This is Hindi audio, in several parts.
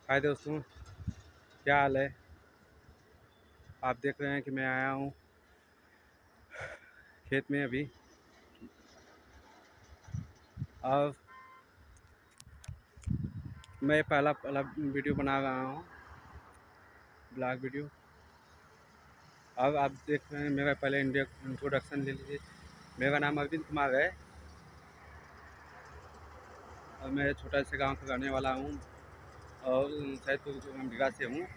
हाय दोस्तों, क्या हाल है। आप देख रहे हैं कि मैं आया हूँ खेत में अभी। और मैं पहला पहला वीडियो बना रहा हूँ, ब्लॉग वीडियो। अब आप देख रहे हैं, मेरा पहले इंट्रोडक्शन ले लीजिए। मेरा नाम अरविंद कुमार है और मैं छोटा से गांव का रहने वाला हूँ और सैदपुर अम्बिका से हूँ।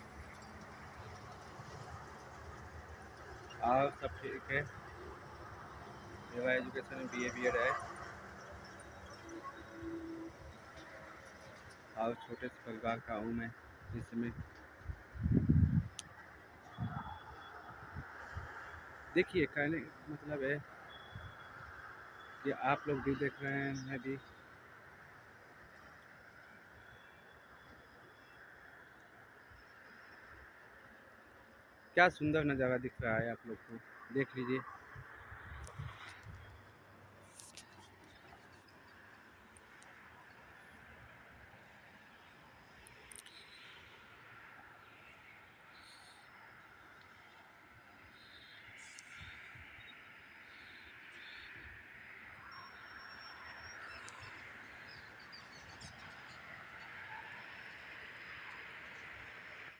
और सब ठीक है। मेरा एजुकेशन BA BEd है और छोटे से परिवार का हूँ मैं इस समय। देखिए, कहने का मतलब है कि आप लोग भी देख रहे हैं, मैं भी। क्या सुंदर नज़ारा दिख रहा है आप लोग को, देख लीजिए।